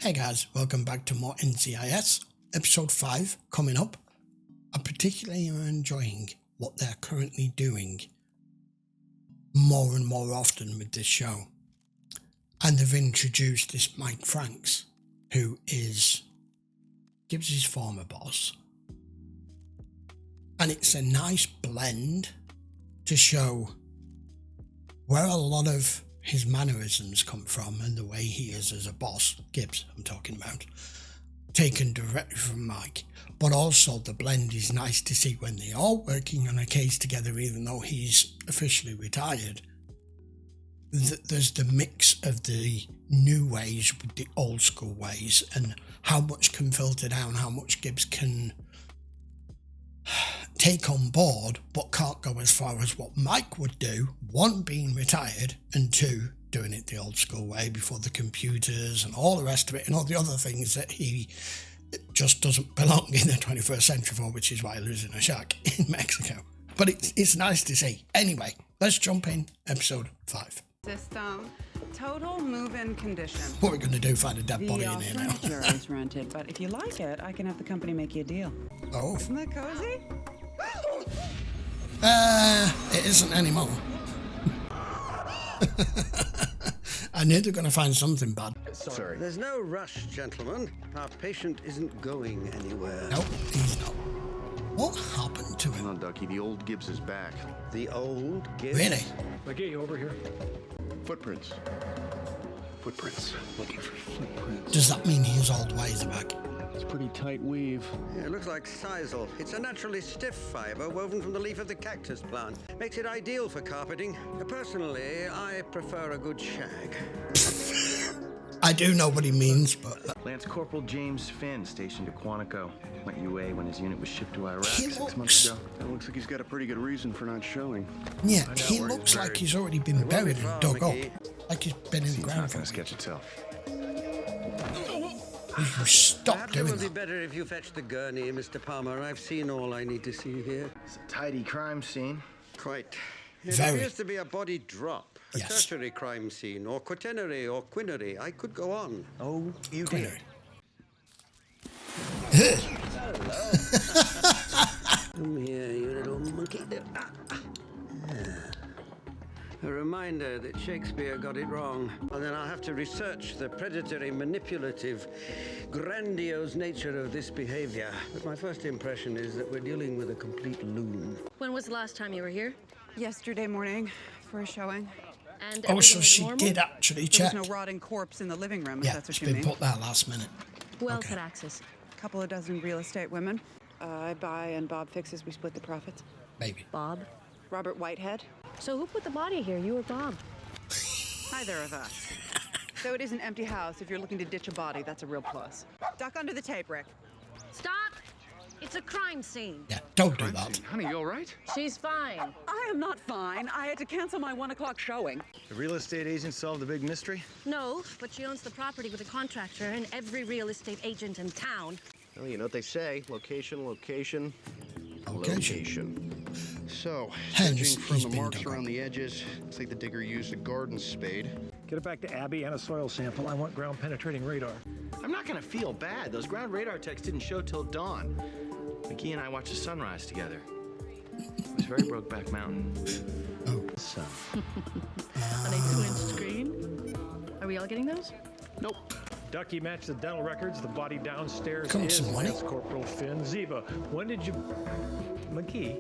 Hey guys, welcome back to more NCIS, episode 5 coming up. I particularly am enjoying what they're currently doing more and more often with this show. And they've introduced this Mike Franks, who is Gibbs' former boss. And it's a nice blend to show where a lot of his mannerisms come from and the way he is as a boss, Gibbs I'm talking about, taken directly from Mike. But also the blend is nice to see when they are working on a case together, even though he's officially retired. There's the mix of the new ways with the old school ways and how much can filter down, how much Gibbs can take on board but can't go as far as what Mike would do, one being retired and two doing it the old school way before the computers and all the rest of it and all the other things that he just doesn't belong in the 21st century for, which is why losing a shack in Mexico. But it's nice to see. Anyway, let's jump in episode 5. System, total move-in condition. What are we going to do, find a dead body in here now? The furniture is rented, but if you like it, I can have the company make you a deal. Oh. Isn't that cozy? It isn't anymore. I knew they were going to find something bad. Sorry. There's no rush, gentlemen. Our patient isn't going anywhere. Nope, he's not. What happened to him? No, Ducky, the old Gibbs is back. The old Gibbs? Really? I'll get you over here. Footprints. Footprints. Looking for footprints. Does that mean his old ways are back? It's pretty tight weave. Yeah, it looks like sisal. It's a naturally stiff fiber woven from the leaf of the cactus plant. Makes it ideal for carpeting. Personally, I prefer a good shag. I do know what he means, but... Lance Corporal James Finn, stationed at Quantico. Went UA when his unit was shipped to Iraq He 6 looks- months ago. It looks like he's got a pretty good reason for not showing. Yeah, he looks like he's already been buried and dug up. Like he's been in the It's ground not for going a to sketch itself. You stop Perhaps it doing would be that. better if you fetch the gurney, Mr. Palmer. I've seen all I need to see here. It's a tidy crime scene. Quite. It Very. appears to be a body drop, a Yes. tertiary crime scene, or quaternary, or quinary. I could go on. Oh, you Quinary. Come here, you little monkey. A reminder that Shakespeare got it wrong. And then I'll have to research the predatory, manipulative, grandiose nature of this behavior. But my first impression is that we're dealing with a complete loon. When was the last time you were here? Yesterday morning for a showing. And Oh, so everything was she normal? did actually There check. was no rotting corpse in the living room, if Yeah, that's it's what you been mean. put there last minute. Who else Okay. had access? A couple of dozen real estate women. I buy and Bob fixes. We split the profits. Maybe. Bob. Robert Whitehead. So who put the body here, you or Bob? Neither of us. Though it is an empty house, if you're looking to ditch a body, that's a real plus. Duck under the tape, Rick. Stop! It's a crime scene. Yeah, don't do that. Honey, you all right? She's fine. I am not fine. I had to cancel my 1 o'clock showing. The real estate agent solved the big mystery? No, but she owns the property with a contractor and every real estate agent in town. Well, you know what they say, location, location, Location. So, Hence, judging from he's the been marks dug around up. the edges, looks like the digger used a garden spade. Get it back to Abby and a soil sample. I want ground penetrating radar. I'm not going to feel bad. Those ground radar techs didn't show till dawn. McKee and I watched the sunrise together. It was very Brokeback Mountain. Oh. So. On a 2-inch screen. Are we all getting those? Nope. Ducky matched the dental records. The body downstairs Come on, is some money. Lance Corporal Finn Ziva. When did you... McGee,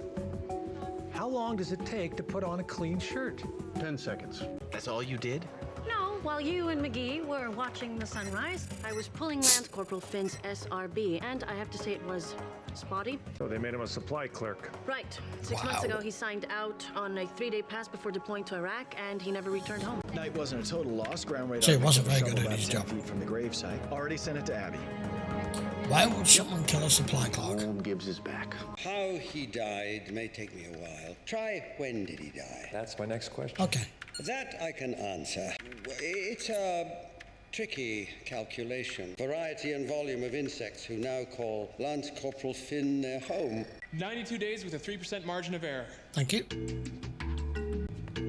how long does it take to put on a clean shirt? 10 seconds. That's all you did? No, while you and McGee were watching the sunrise, I was pulling Lance Corporal Finn's SRB, and I have to say it was spotty. So they made him a supply clerk. Right. 6 months ago, he signed out on a 3-day pass before deploying to Iraq, and he never returned home. Night wasn't a total loss. Ground radar So he wasn't picked up very a good shovel at his about 10 job. feet from the grave site. Already sent it to Abby. Why would someone kill a supply clerk? Old Gibbs is back. How he died may take me a while. Try when did he die? That's my next question. Okay. That I can answer. It's a tricky calculation. Variety and volume of insects who now call Lance Corporal Finn their home. 92 days with a 3% margin of error. Thank you.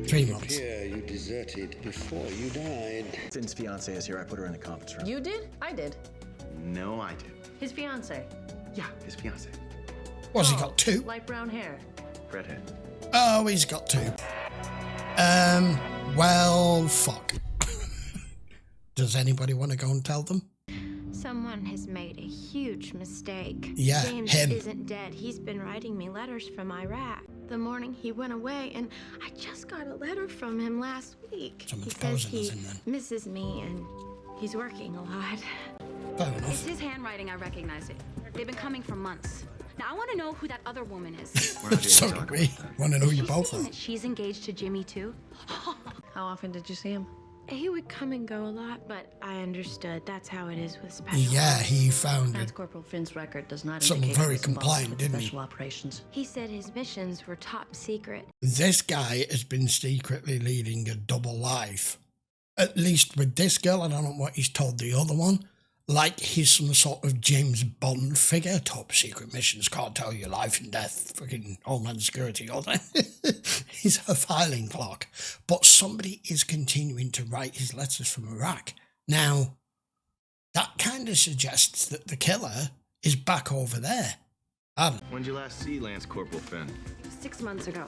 3 months. Here you deserted before you died. Finn's fiancée is here. I put her in the conference room. You did? I did. No, I did. His fiancée. Yeah, his fiancée. What's he got, 2? Light brown hair. Redhead. Oh, he's got 2. Well, fuck. Does anybody want to go and tell them? Someone has made a huge mistake. Yeah, James him. isn't dead. He's been writing me letters from Iraq. The morning he went away, and I just got a letter from him last week. Someone's He says posing he as him then. misses me, and he's working a lot. Fair It's enough. his handwriting, I recognize it. They've been coming for months. Now, I want to know who that other woman is. We're not here So to do talk we. about that. Want to know you She's both saying are. that she's engaged to Jimmy, too? How often did you see him? He would come and go a lot, but I understood that's how it is with special Yeah, ops. he found Lance it. Corporal Finn's record does not Someone indicate very he was involved compliant, with didn't he? special operations. He said his missions were top secret. This guy has been secretly leading a double life. At least with this girl, I don't know what he's told the other one. Like he's some sort of James Bond figure. Top secret missions, can't tell you life and death. Fucking Homeland Security, all that. He's a filing clock. But somebody is continuing to write his letters from Iraq. Now, that kind of suggests that the killer is back over there. I don't know. When'd you last see Lance Corporal Finn? 6 months ago.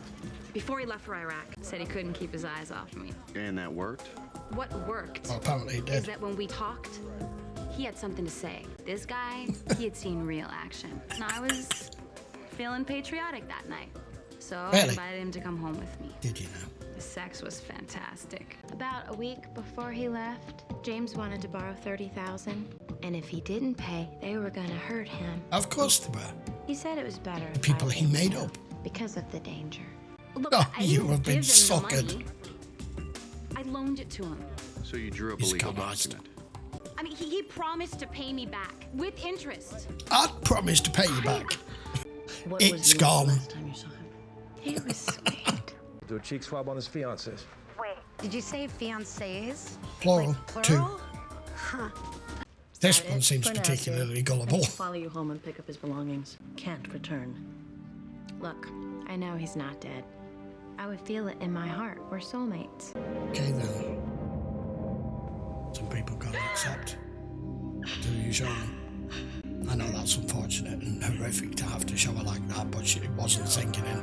Before he left for Iraq. Said he couldn't keep his eyes off me. And that worked? What worked Well, apparently he is did. that when we talked, he had something to say. This guy, he had seen real action. And I was feeling patriotic that night. So I Really? invited him to come home with me. Did you know? The sex was fantastic. About a week before he left, James wanted to borrow $30,000, and if he didn't pay, they were gonna hurt him. Of course they were. He said it was better if People I he didn't made pay up. because of the danger. Look, Oh, I you didn't have been give him so the good. money. I loaned it to him. So you drew up a He's legal got lost. document. I mean, he promised to pay me back with interest. I'd promise to pay you back. What It's was the gone. last time you saw him? He was sweet. Do a cheek swab on his fiancées. Wait, did you say fiancés? Plural, Like, 2. plural? Huh. This Got one it. seems For now, particularly Sue. gullible. He'll follow you home and pick up his belongings. Can't return. Look, I know he's not dead. I would feel it in my heart. We're soulmates. Okay then. Some people can't accept till you show them. I know that's unfortunate and horrific to have to show her like that, but it wasn't sinking in.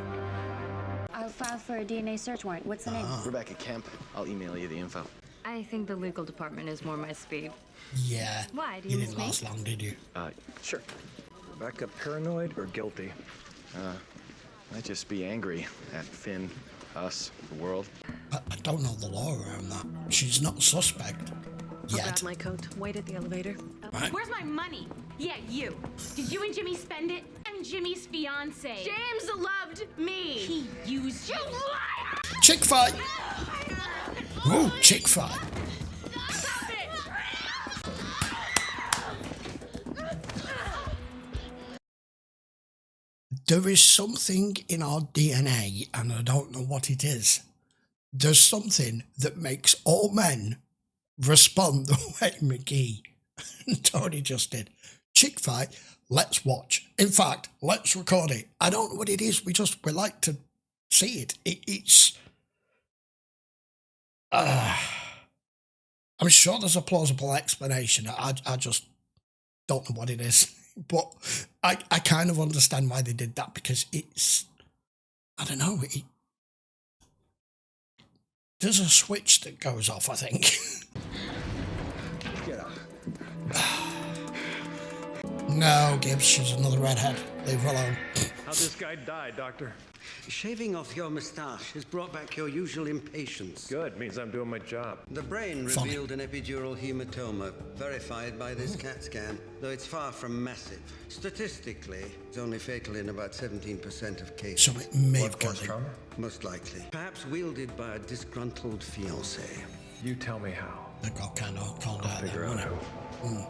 I'll file for a DNA search warrant. What's the name? Rebecca Kemp. I'll email you the info. I think the legal department is more my speed. Yeah. Why? Do You you didn't miss last me? long, did you? Sure. Rebecca paranoid or guilty? Might just be angry at Finn, us, the world. I don't know the law around that. She's not a suspect Grab yet. my coat. Wait at the elevator. Right? Where's my money? Yeah, you. Did you and Jimmy spend it? I'm Jimmy's fiance. James loved me. He used you. Liar! Chick fight! Ooh, chick fight. There is something in our DNA, and I don't know what it is. There's something that makes all men respond the way McGee and Tony just did. Chick fight, let's watch. In fact, let's record it. I don't know what it is. We like to see it. It's. I'm sure there's a plausible explanation. I just don't know what it is. But I kind of understand why they did that, because it's, I don't know, there's a switch that goes off, I think. Get up. No, Gibbs, she's another redhead. Leave her alone. How'd this guy die, Doctor? Shaving off your moustache has brought back your usual impatience. Good, means I'm doing my job. The brain Funny. revealed an epidural hematoma, verified by this CAT scan, though it's far from massive. Statistically, it's only fatal in about 17% of cases. So it may have killed him. Trauma? Most likely. Perhaps wielded by a disgruntled fiancé. You tell me how. They got kind of called out there, Figure out wasn't how. it?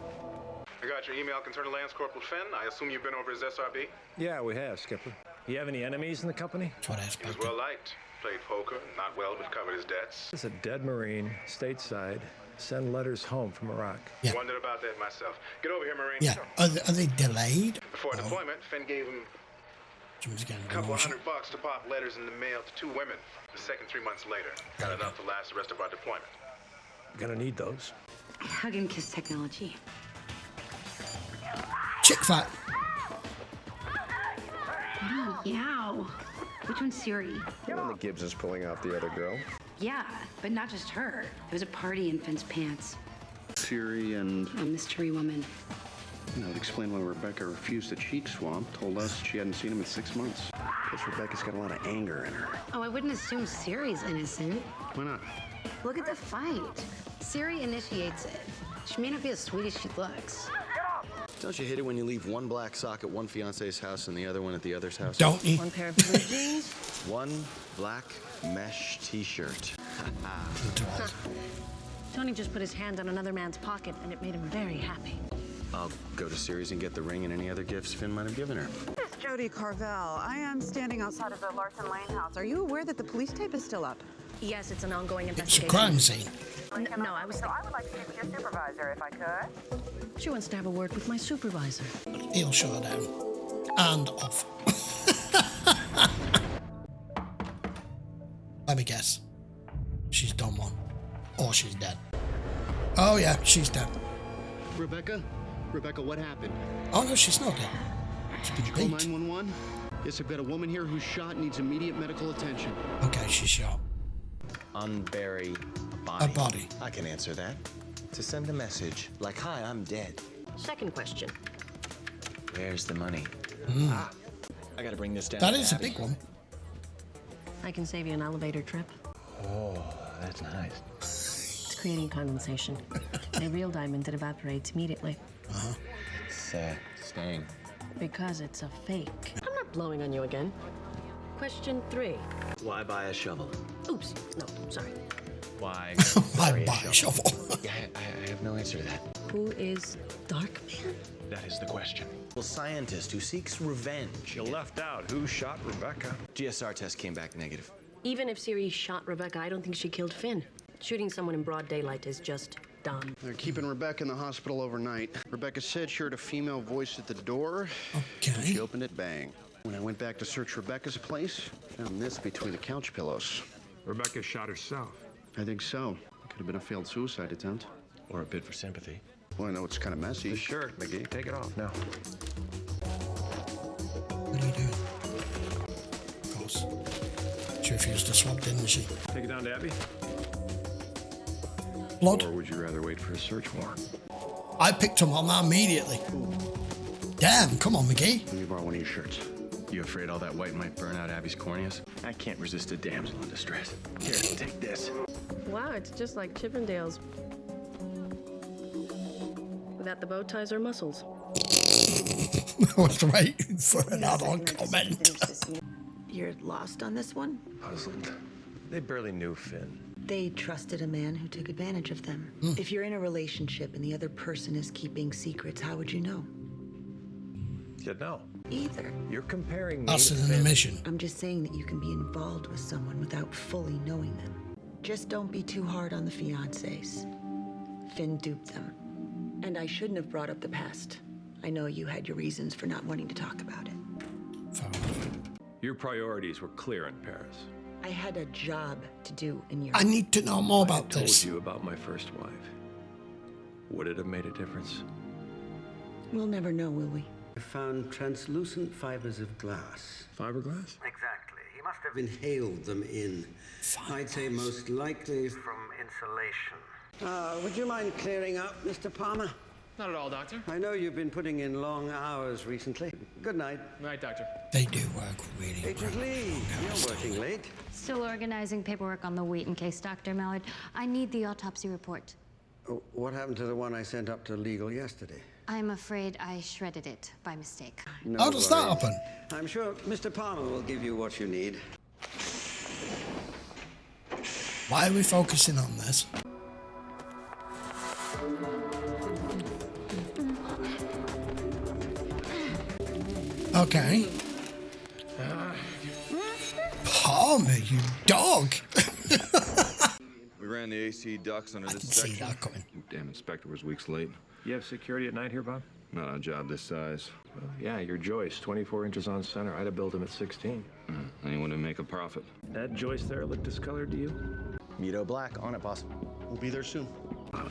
I got your email concerning Lance Corporal Finn. I assume you've been over his SRB? Yeah, we have, Skipper. You have any enemies in the company? That's what I He was expected. well liked. Played poker, not well, but covered his debts. There's a dead Marine, stateside. Send letters home from Iraq. Yeah. Wondered about that myself. Get over here, Marine. Yeah. Are they delayed? Before Oh. deployment, Finn gave him Someone's getting A couple emotional. $100 to pop letters in the mail to 2 women. The second 3 months later. Got enough to last the rest of our deployment. Gonna need those. Hug and kiss technology. Chick fight. Yow. Which one's Siri? The one that Gibbs is pulling off the other girl. Yeah, but not just her. There was a party in Finn's pants. Siri and... A mystery woman. That would explain why Rebecca refused the cheek swab. Told us she hadn't seen him in 6 months. Guess Rebecca's got a lot of anger in her. Oh, I wouldn't assume Siri's innocent. Why not? Look at the fight. Siri initiates it. She may not be as sweet as she looks. Don't you hate it when you leave one black sock at one fiance's house and the other one at the other's house? Don't you? One pair of blue jeans. One black mesh t-shirt. Tony just put his hand on another man's pocket, and it made him very happy. I'll go to Siri's and get the ring and any other gifts Finn might have given her. It's Jody Carvel. I am standing outside of the Larson Lane house. Are you aware that the police tape is still up? Yes, it's an ongoing It's a investigation. crime scene. No, I was. I would like to speak with your supervisor if I could. She wants to have a word with my supervisor. He'll shut her down. And off. Let me guess. She's done one. Or she's dead. Oh yeah, she's dead. Rebecca? Rebecca, what happened? Oh no, she's not dead. She's Did you been call beat. 911? Yes, I've got a woman here who's shot and needs immediate medical attention. Okay, she's shot. Unbury body. A body. I can answer that. To send a message like, hi, I'm dead. Second question. Where's the money? I gotta bring this down. That to is a Abby. big one. I can save you an elevator trip. Oh, that's nice. It's creating condensation. A real diamond, it evaporates immediately. It's staying. Because it's a fake. I'm not blowing on you again. Question 3. Why buy a shovel? Oops. No, sorry. Why? I buy a shovel. Yeah, I have no answer to that. Who is Darkman? That is the question. Well, scientist who seeks revenge. You left out who shot Rebecca. GSR test came back negative. Even if Siri shot Rebecca, I don't think she killed Finn. Shooting someone in broad daylight is just dumb. They're keeping Rebecca in the hospital overnight. Rebecca said she heard a female voice at the door. Okay. She opened it, bang. When I went back to search Rebecca's place, found this between the couch pillows. Rebecca shot herself. I think so. Could have been a failed suicide attempt. Or a bid for sympathy. Well, I know it's kind of messy. The shirt, McGee. Take it off now. What are you doing? Of course. She refused to swap, didn't she? Take it down to Abby? Blood. Or would you rather wait for a search warrant? I picked him on that immediately. Damn, come on, McGee. Let me borrow one of your shirts. You afraid all that white might burn out Abby's corneas? I can't resist a damsel in distress. Here, take this. Wow, it's just like Chippendales. Without the bow ties or muscles. I was waiting for an add-on comment. You're lost on this one? Puzzled. They barely knew Finn. They trusted a man who took advantage of them. If you're in a relationship and the other person is keeping secrets, how would you know? You know. Either. You're comparing me Us to in an Finn. admission. I'm just saying that you can be involved with someone without fully knowing them. Just don't be too hard on the fiancés. Finn duped them. And I shouldn't have brought up the past. I know you had your reasons for not wanting to talk about it. Your priorities were clear in Paris. I had a job to do in your... I need to know more about I this. told you about my first wife. Would it have made a difference? We'll never know, will we? I found translucent fibers of glass. Fiberglass? Exactly. He must have inhaled them in. I'd say most likely from insulation. Would you mind clearing up, Mr. Palmer? Not at all, Doctor. I know you've been putting in long hours recently. Good night. Night, Doctor. They do work really Agent Lee, you're working late. Still organizing paperwork on the Wheaton case, Dr. Mallard. I need the autopsy report. Oh, what happened to the one I sent up to legal yesterday? I'm afraid I shredded it by mistake. No How does that worries. happen? I'm sure Mr. Palmer will give you what you need. Why are we focusing on this? Okay. Palmer, you dog. We ran the AC ducts under I this can see section. that coming. Damn inspector was weeks late. You have security at night here, Bob? Not on a job this size. Well, yeah, you're Joyce, 24 inches on center. I'd have built him at 16. Anyone to make a profit. That Joyce there look discolored to you? Mito Black, on it, boss. We'll be there soon.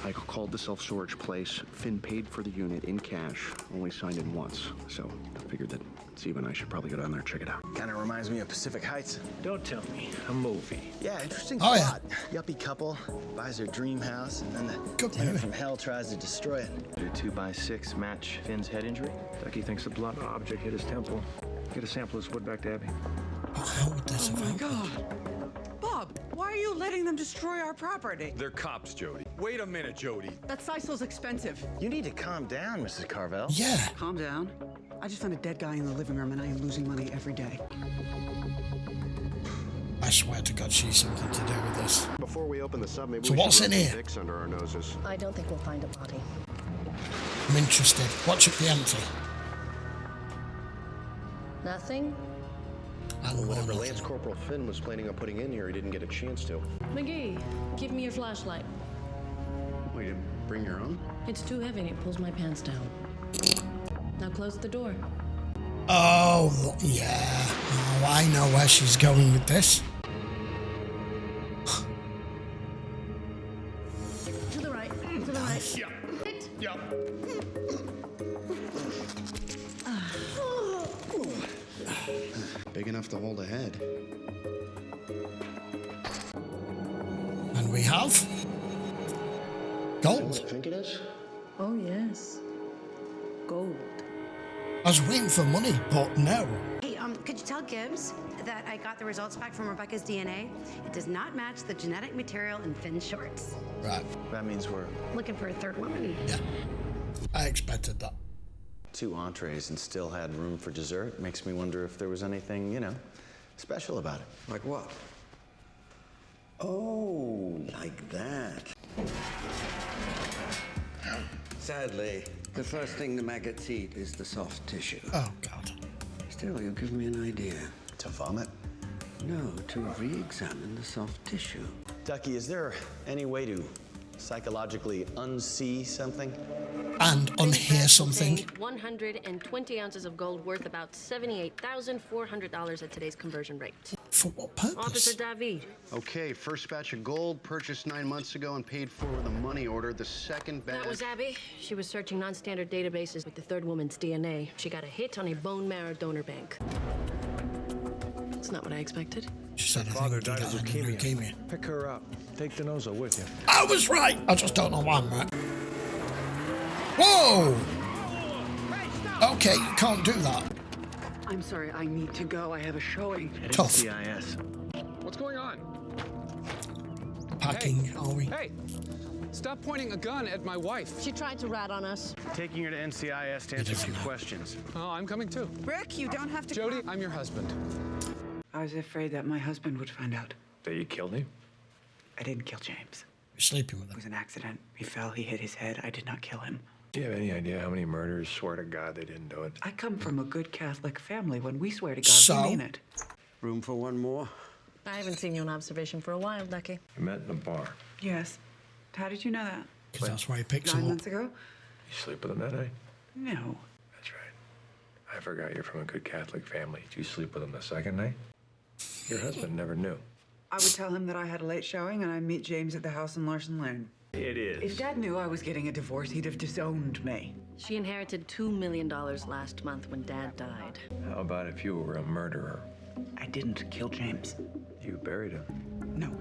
I called the self-storage place. Finn paid for the unit in cash, only signed in once. So I figured that Steve and I should probably go down there and check it out. Kind of reminds me of Pacific Heights. Don't tell me. A movie. Yeah, interesting Oh, plot. Yuppie couple buys their dream house, and then the tenant from hell tries to destroy it. Your 2x6 match Finn's head injury? Ducky thinks a blunt object hit his temple. Get a sample of his wood back to Abby. How would this have happened? God. Bob, why are you letting them destroy our property? They're cops, Jody. Wait a minute, Jody. That sisal's expensive. You need to calm down, Mrs. Carvel. Yeah. Calm down. I just found a dead guy in the living room and I am losing money every day. I swear to God she's something to do with this. Before we open the sub, maybe So we what's should in rub some here? Vicks under our noses. I don't think we'll find a body. I'm interested. Watch it be empty. Nothing? Well, whatever Lance Corporal Finn was planning on putting in here, he didn't get a chance to. McGee, give me your flashlight. Well, you didn't bring your own? It's too heavy and it pulls my pants down. Now close the door. Oh, yeah. Oh, I know where she's going with this. To the right. To the right. Yeah. Yeah. Big enough to hold a head. And we have gold. What I think it is? Oh, yes. Gold. I was waiting for money, but no. Hey, could you tell Gibbs that I got the results back from Rebecca's DNA? It does not match the genetic material in Finn's shorts. Right. That means we're Looking for a third woman. Yeah. I expected that. 2 entrees and still had room for dessert. Makes me wonder if there was anything, you know, special about it. Like what? Oh, like that. Sadly, the first thing the maggots eat is the soft tissue. Oh, God. Still, you'll give me an idea. To vomit? No, to re-examine the soft tissue. Ducky, is there any way to psychologically unsee something? And unhear something. 120 ounces of gold worth about $78,400 at today's conversion rate. For what purpose? Officer David. Okay, first batch of gold purchased 9 months ago and paid for with a money order. The second batch... That was Abby. She was searching non-standard databases with the third woman's DNA. She got a hit on a bone marrow donor bank. It's not what I expected. She said, I Father think died of leukemia. Pick her up. Take Denozo with you. I was right. I just don't know why I'm right. Whoa! Okay, you can't do that. I'm sorry, I need to go. I have a showing. At Tough. NCIS. What's going on? Packing, are we? Hey, stop pointing a gun at my wife. She tried to rat on us. Taking her to NCIS to answer a few questions. Oh, I'm coming too. Rick, you don't have to. Jody, I'm your husband. I was afraid that my husband would find out. That you killed him? I didn't kill James. You're sleeping with It him. was an accident. He fell, he hit his head. I did not kill him. Do you have any idea how many murderers swear to God they didn't do it? I come from a good Catholic family. When we swear to God, So? we mean it. Room for one more? I haven't seen you on observation for a while, Ducky. You met in a bar. Yes. How did you know that? Because that's why he picks 9 him up. months ago? You sleep with him that night? No. That's right. I forgot you're from a good Catholic family. Did you sleep with him the second night? Your husband never knew. I would tell him that I had a late showing and I'd meet James at the house in Larson Lane. It is. If Dad knew I was getting a divorce, he'd have disowned me. She inherited $2 million last month when Dad died. How about if you were a murderer? I didn't kill James. You buried him. No.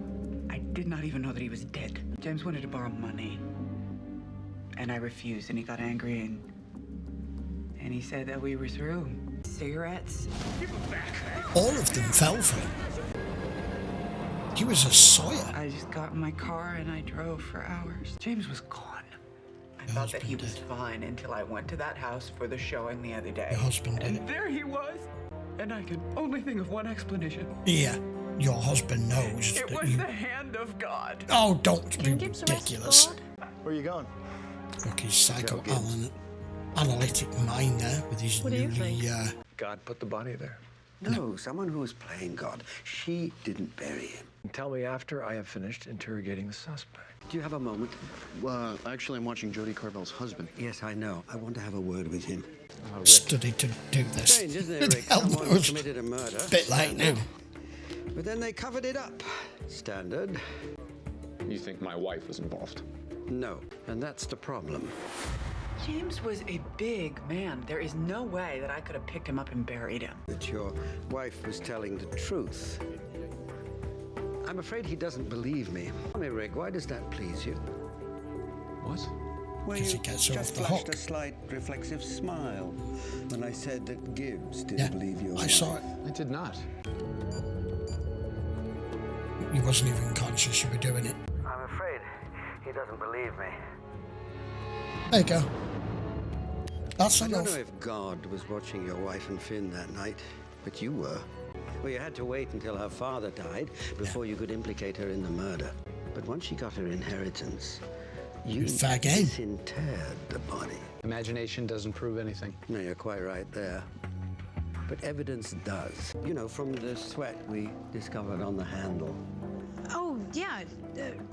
I did not even know that he was dead. James wanted to borrow money. And I refused, and he got angry, and he said that we were through. Cigarettes. All of them fell for him. He was a sawyer. I just got in my car and I drove for hours. James was gone. I thought that he was fine until I went to that house for the showing the other day. Your husband did it. And there he was. And I can only think of one explanation. Yeah, your husband knows It that was you... the hand of God. Oh, don't be ridiculous. Where are you going? Look, his psychoanalytic mind there with his What do you newly... God put the body there. No, someone who was playing God. She didn't bury him. And tell me after I have finished interrogating the suspect. Do you have a moment? Actually, I'm watching Jody Carvel's husband. Yes, I know. I want to have a word with him. Studied to do this. Strange, isn't it, Rick? Someone committed a murder. Bit late now. But then they covered it up. Standard. You think my wife was involved? No, and that's the problem. James was a big man. There is no way that I could have picked him up and buried him. That your wife was telling the truth. I'm afraid he doesn't believe me. Tell me, Rick, why does that please you? What? Well, Because you he gets her just off the flashed hook. a slight reflexive smile when I said that Gibbs didn't believe your I wife. saw it. I did not. You wasn't even conscious you were doing it. I'm afraid he doesn't believe me. There you go. That's I don't enough. know if God was watching your wife and Finn that night, but you were. Well, you had to wait until her father died before you could implicate her in the murder. But once she got her inheritance, you disinterred the body. Imagination doesn't prove anything. No, you're quite right there. But evidence does. You know, from the sweat we discovered on the handle. Oh, yeah,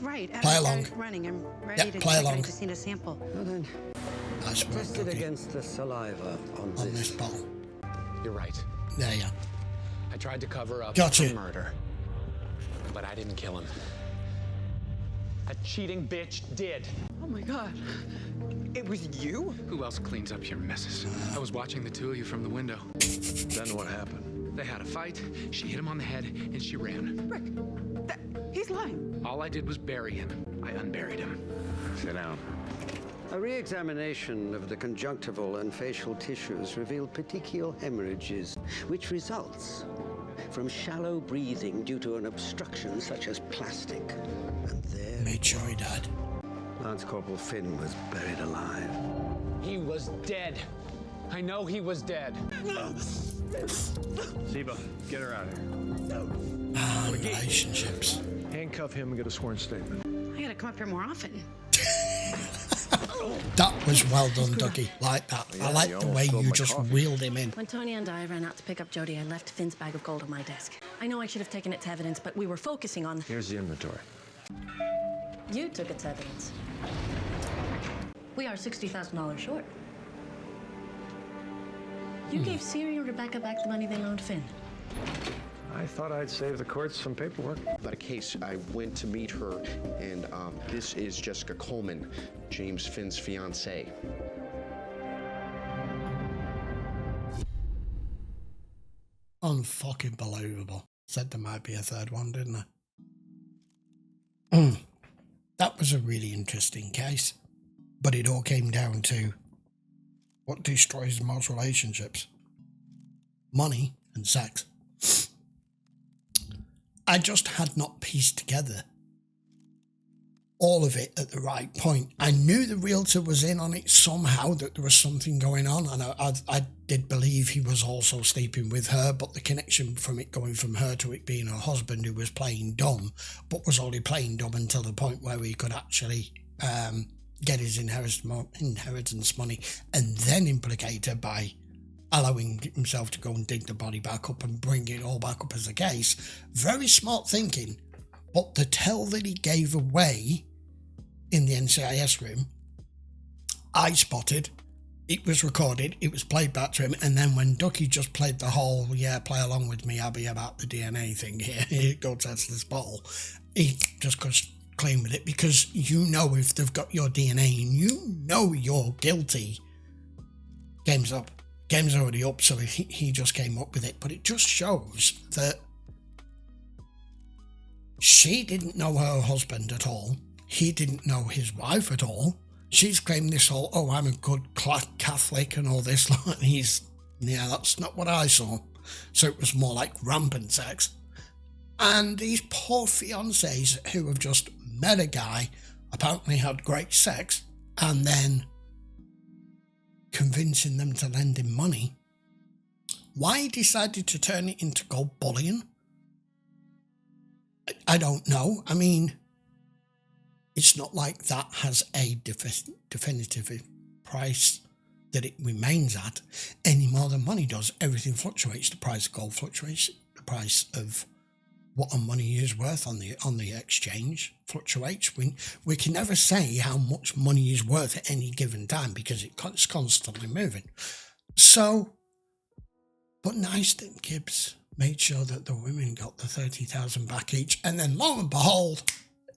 right. Play along. Running. I'm ready to play check. along. I just need a sample. Well then, Nice work, test it Dougie. against the saliva on this ball. You're right. There you I tried to cover up Gotcha. the murder, but I didn't kill him. That cheating bitch did. Oh my God. It was you? Who else cleans up your messes? I was watching the two of you from the window. Then what happened? They had a fight, she hit him on the head, and she ran. Rick, he's lying. All I did was bury him. I unburied him. Sit down. A re-examination of the conjunctival and facial tissues revealed petechial hemorrhages, which results from shallow breathing due to an obstruction such as plastic. And there... Made sure he died. Lance Corporal Finn was buried alive. He was dead. I know he was dead. Ziba, get her out of here. Relationships. Handcuff him and get a sworn statement. I gotta come up here more often. That was well done, Dougie. Like that. I like the way you just reeled him in. When Tony and I ran out to pick up Jody, I left Finn's bag of gold on my desk. I know I should have taken it to evidence, but we were focusing on... Here's the inventory. You took it to evidence. We are $60,000 short. You gave Siri and Rebecca back the money they loaned Finn. I thought I'd save the courts some paperwork. About a case, I went to meet her, and this is Jessica Coleman, James Finn's fiancée. Unfucking believable. Said there might be a third one, didn't I? That was a really interesting case. But it all came down to what destroys most relationships. Money and sex. I just had not pieced together all of it at the right point. I knew the realtor was in on it somehow, that there was something going on, and I did believe he was also sleeping with her, but the connection from it going from her to it being her husband, who was playing dumb, but was only playing dumb until the point where he could actually get his inheritance money and then implicate her by allowing himself to go and dig the body back up and bring it all back up as a case. Very smart thinking. But the tell that he gave away in the NCIS room, I spotted. It was recorded. It was played back to him. And then when Ducky just played the whole, play along with me, Abby, about the DNA thing here, go test this bottle, he just goes clean with it, because you know if they've got your DNA and you know you're guilty, game's up. Game's already up, so he just came up with it. But it just shows that she didn't know her husband at all. He didn't know his wife at all. She's claimed this whole, I'm a good Catholic and all this. That's not what I saw. So it was more like rampant sex. And these poor fiancés who have just met a guy, apparently had great sex, and then convincing them to lend him money. Why he decided to turn it into gold bullion, I don't know. I mean, it's not like that has a definitive price that it remains at any more than money does. Everything fluctuates. The price of gold fluctuates. The price of what a money is worth on the exchange fluctuates. We can never say how much money is worth at any given time because it's constantly moving. So, but nice that Gibbs made sure that the women got the 30,000 back each, and then lo and behold,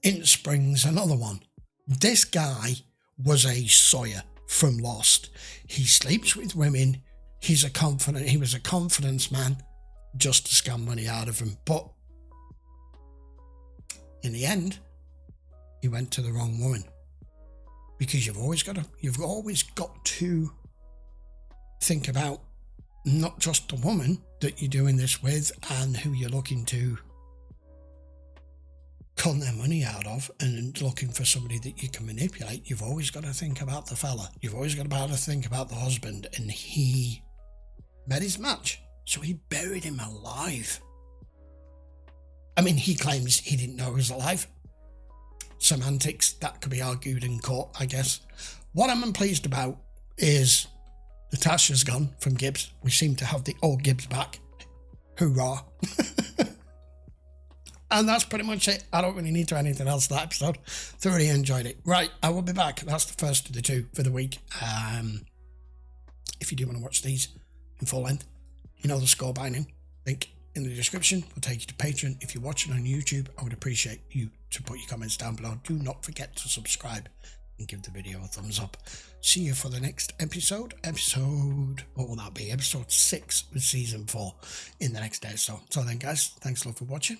in springs another one. This guy was a Sawyer from Lost. He sleeps with women. He was a confidence man, just to scam money out of them. But in the end, he went to the wrong woman, because you've always got to think about not just the woman that you're doing this with and who you're looking to con their money out of, and looking for somebody that you can manipulate. You've always got to think about the fella. You've always got to think about the husband, and he met his match, so he buried him alive. I mean, he claims he didn't know he was alive. Semantics, that could be argued in court, I guess. What I'm unpleased about is Natasha's gone from Gibbs. We seem to have the old Gibbs back. Hoorah. And that's pretty much it. I don't really need to add anything else to that episode. Thoroughly enjoyed it. Right, I will be back. That's the first of the two for the week. If you do want to watch these in full length, you know the score by now. Link in the description will take you to Patreon. If you're watching on YouTube, I would appreciate you to put your comments down below. Do not forget to subscribe and give the video a thumbs up. See you for the next episode. What will that be? Episode 6 of season 4 in the next day or so. So then, guys, thanks a lot for watching.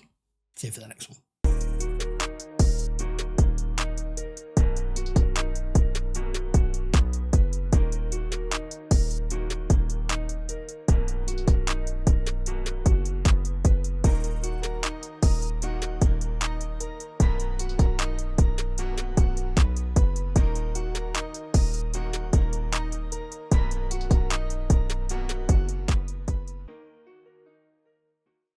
See you for the next one.